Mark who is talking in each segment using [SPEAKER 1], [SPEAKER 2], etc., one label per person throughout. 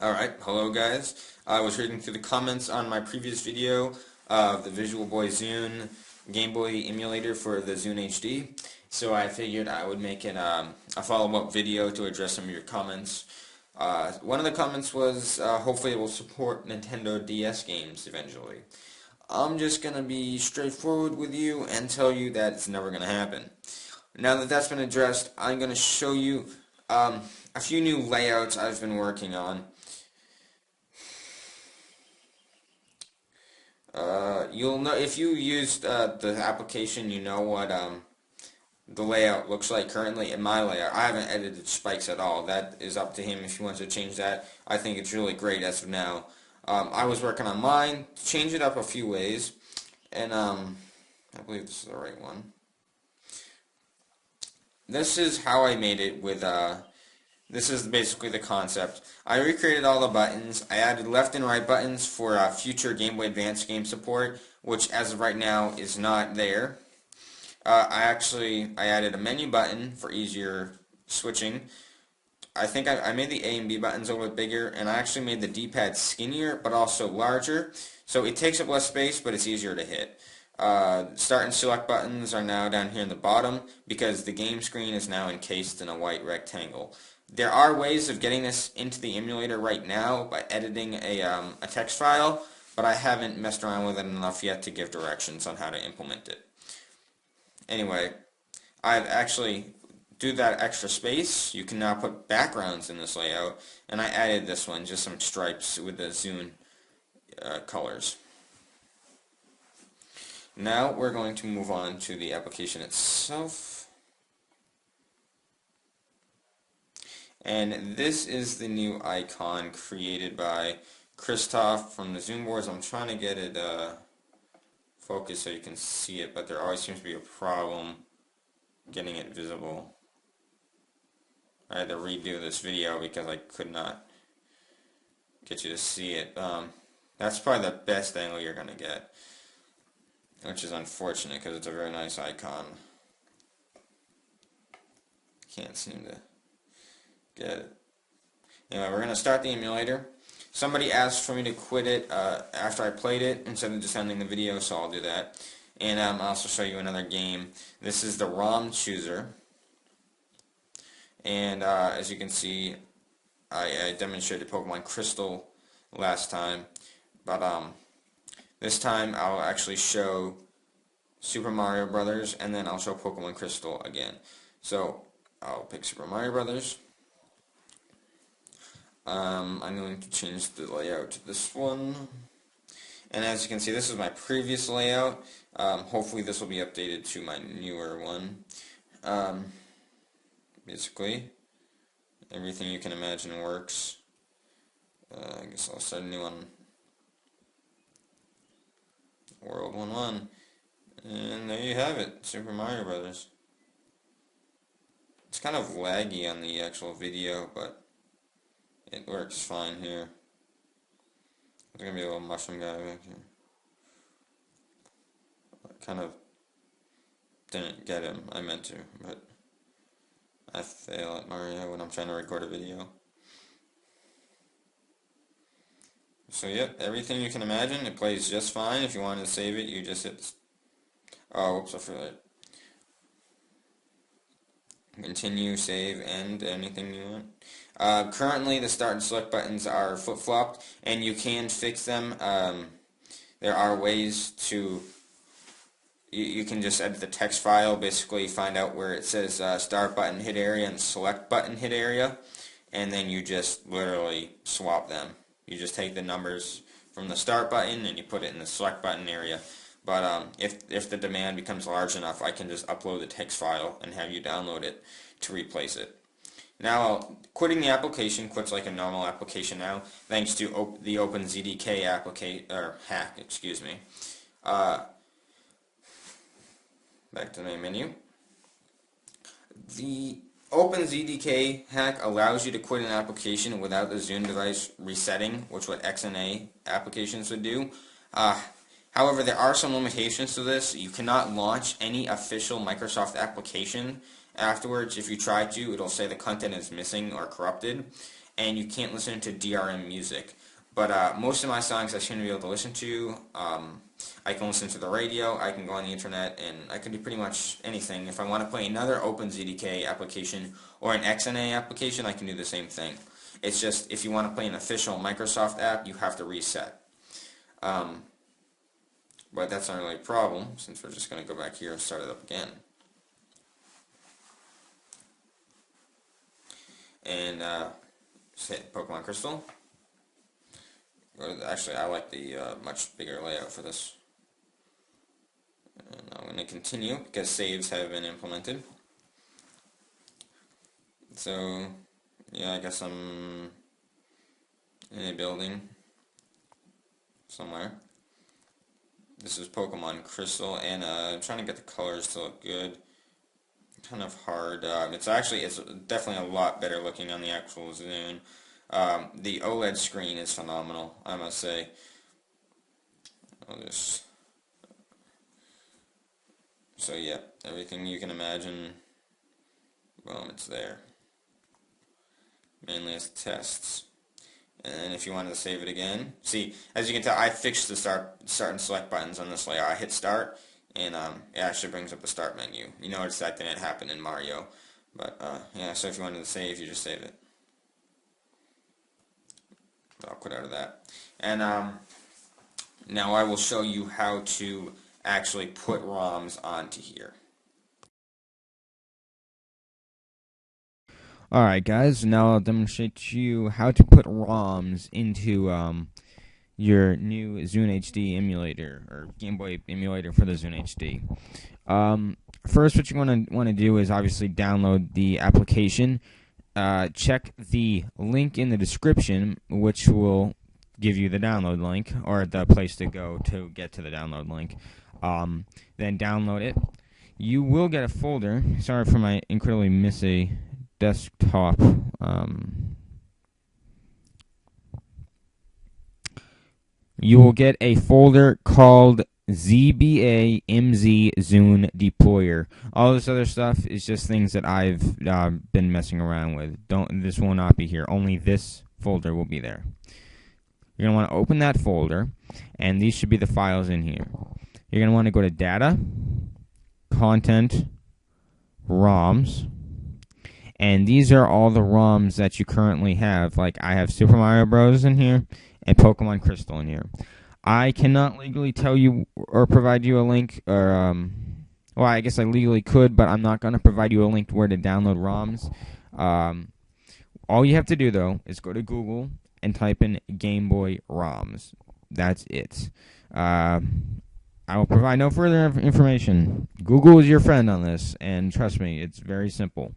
[SPEAKER 1] Alright, hello guys. I was reading through the comments on my previous video of the Visual Boy Zune Game Boy emulator for the Zune HD. So I figured I would make a follow-up video to address some of your comments. One of the comments was, hopefully it will support Nintendo DS games eventually. I'm just going to be straightforward with you and tell you that it's never going to happen. Now that that's been addressed, I'm going to show you a few new layouts I've been working on. You'll know if you used the application, you know what the layout looks like currently in my layout. I haven't edited spikes at all. That is up to him if he wants to change that. I think it's really great as of now. I was working on mine, change it up a few ways, and I believe this is the right one. This is how I made it with this is basically the concept. I recreated all the buttons. I added left and right buttons for future Game Boy Advance game support, which as of right now is not there. I added a menu button for easier switching. I think I made the A and B buttons a little bit bigger, and I actually made the D-pad skinnier but also larger, so it takes up less space but it's easier to hit. Start and select buttons are now down here in the bottom because the game screen is now encased in a white rectangle. There are ways of getting this into the emulator right now by editing a text file, but I haven't messed around with it enough yet to give directions on how to implement it. Anyway, I've actually do that extra space. You can now put backgrounds in this layout, and I added this one, just some stripes with the Zune colors. Now we're going to move on to the application itself. And this is the new icon created by Christoph from the Zune boards. I'm trying to get it focused so you can see it, but there always seems to be a problem getting it visible. I had to redo this video because I could not get you to see it. That's probably the best angle you're going to get, which is unfortunate because it's a very nice icon. Can't seem to get it. Anyway, we're going to start the emulator. Somebody asked for me to quit it after I played it instead of just ending the video, so I'll do that. And I'll also show you another game. This is the ROM chooser. And as you can see, I demonstrated Pokemon Crystal last time. But this time I'll actually show Super Mario Brothers, and then I'll show Pokemon Crystal again. So I'll pick Super Mario Brothers. I'm going to change the layout to this one. And as you can see, this is my previous layout. Hopefully this will be updated to my newer one. Basically, everything you can imagine works. I guess I'll start a new one. World 1-1. And there you have it, Super Mario Brothers. It's kind of laggy on the actual video, but it works fine here. There's going to be a little mushroom guy back here. I kind of didn't get him. I meant to, but I fail at Mario when I'm trying to record a video. So yep, everything you can imagine, it plays just fine. If you want to save it, you just hit... Oh, whoops, I forgot. Continue, save, end, anything you want. Currently, the start and select buttons are flip-flopped, and you can fix them. There are ways to... You can just edit the text file, basically find out where it says start button hit area and select button hit area, and then you just literally swap them. You just take the numbers from the start button and you put it in the select button area. But if the demand becomes large enough, I can just upload the text file and have you download it to replace it. Now, quitting the application quits like a normal application now, thanks to the OpenZDK hack. Excuse me. Back to the main menu. The OpenZDK hack allows you to quit an application without the Zune device resetting, which what XNA applications would do. However, there are some limitations to this. You cannot launch any official Microsoft application afterwards. If you try to, it'll say the content is missing or corrupted. and you can't listen to DRM music. But most of my songs I shouldn't be able to listen to. I can listen to the radio, I can go on the internet, and I can do pretty much anything. If I want to play another OpenZDK application or an XNA application, I can do the same thing. It's just, if you want to play an official Microsoft app, you have to reset. But that's not really a problem, since we're just going to go back here and start it up again. And just hit Pokemon Crystal. Actually, I like the much bigger layout for this. And I'm going to continue because saves have been implemented. So, yeah, I guess I'm in a building somewhere. This is Pokemon Crystal, and I'm trying to get the colors to look good. Kind of hard. It's definitely a lot better looking on the actual Zune. The OLED screen is phenomenal, I must say. So yeah, everything you can imagine, boom, it's there. Mainly as tests. And if you wanted to save it again, see, as you can tell, I fixed the start and select buttons on this layout. I hit start, and it actually brings up the start menu. You notice that didn't happen in Mario. But yeah, so if you wanted to save, you just save it. I'll quit out of that. And now I will show you how to actually put ROMs onto here.
[SPEAKER 2] Alright guys, now I'll demonstrate to you how to put ROMs into your new Zune HD emulator, or Game Boy emulator for the Zune HD. First, what you want to do is obviously download the application. Check the link in the description, which will give you the download link, or the place to go to get to the download link. Then download it. You will get a folder. Sorry for my incredibly messy desktop. You will get a folder called ZBA MZ Zune Deployer. All this other stuff is just things that I've been messing around with. This will not be here. Only this folder will be there. You're going to want to open that folder, and these should be the files in here. You're going to want to go to Data, Content, ROMs, and these are all the ROMs that you currently have. Like, I have Super Mario Bros. In here, and Pokemon Crystal in here. I cannot legally tell you or provide you a link, or, well, I guess I legally could, but I'm not going to provide you a link to where to download ROMs. All you have to do, though, is go to Google and type in Game Boy ROMs. That's it. I will provide no further information. Google is your friend on this, and trust me, it's very simple.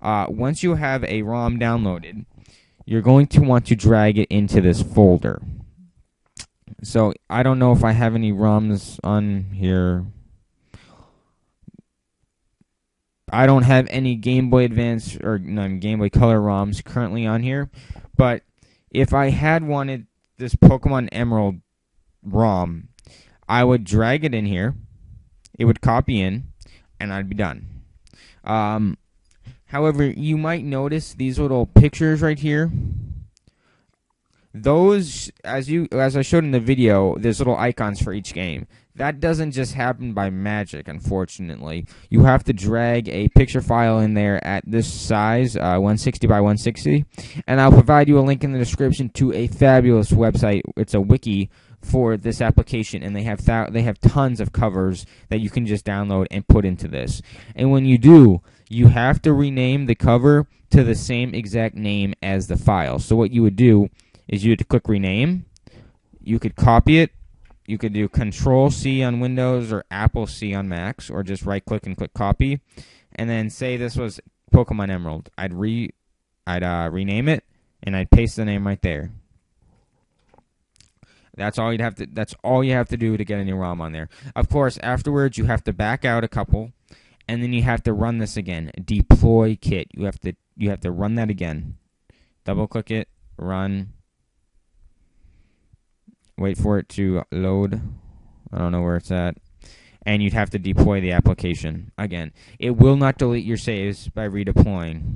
[SPEAKER 2] Once you have a ROM downloaded, you're going to want to drag it into this folder. So, I don't know if I have any ROMs on here. I don't have any Game Boy Advance or Game Boy Color ROMs currently on here. But if I had wanted this Pokemon Emerald ROM, I would drag it in here. It would copy in, and I'd be done. However, you might notice these little pictures right here. Those, as I showed in the video, there's little icons for each game. That doesn't just happen by magic, unfortunately. You have to drag a picture file in there at this size, 160 by 160, and I'll provide you a link in the description to a fabulous website. It's a wiki for this application, and they have tons of covers that you can just download and put into this. And when you do, you have to rename the cover to the same exact name as the file. So what you would do is you would click rename. You could copy it. You could do Control-C on Windows or Apple-C on Macs, or just right-click and click copy. And then say this was Pokemon Emerald. I'd rename it, and I'd paste the name right there. That's all you have to do to get a new ROM on there. Of course, afterwards you have to back out a couple, and then you have to run this again. Deploy kit. You have to run that again. Double-click it, run. Wait for it to load. I don't know where it's at. And you'd have to deploy the application again. It will not delete your saves by redeploying.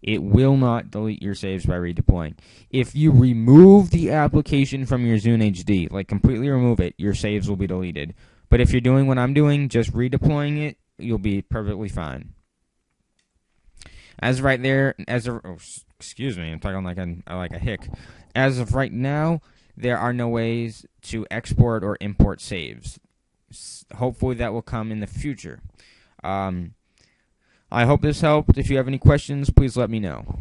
[SPEAKER 2] It will not delete your saves by redeploying. If you remove the application from your Zune HD, like completely remove it, your saves will be deleted. But if you're doing what I'm doing, just redeploying it, you'll be perfectly fine. As right there, excuse me, I'm talking like a hick. As of right now, there are no ways to export or import saves. Hopefully that will come in the future. I hope this helped. If you have any questions, please let me know.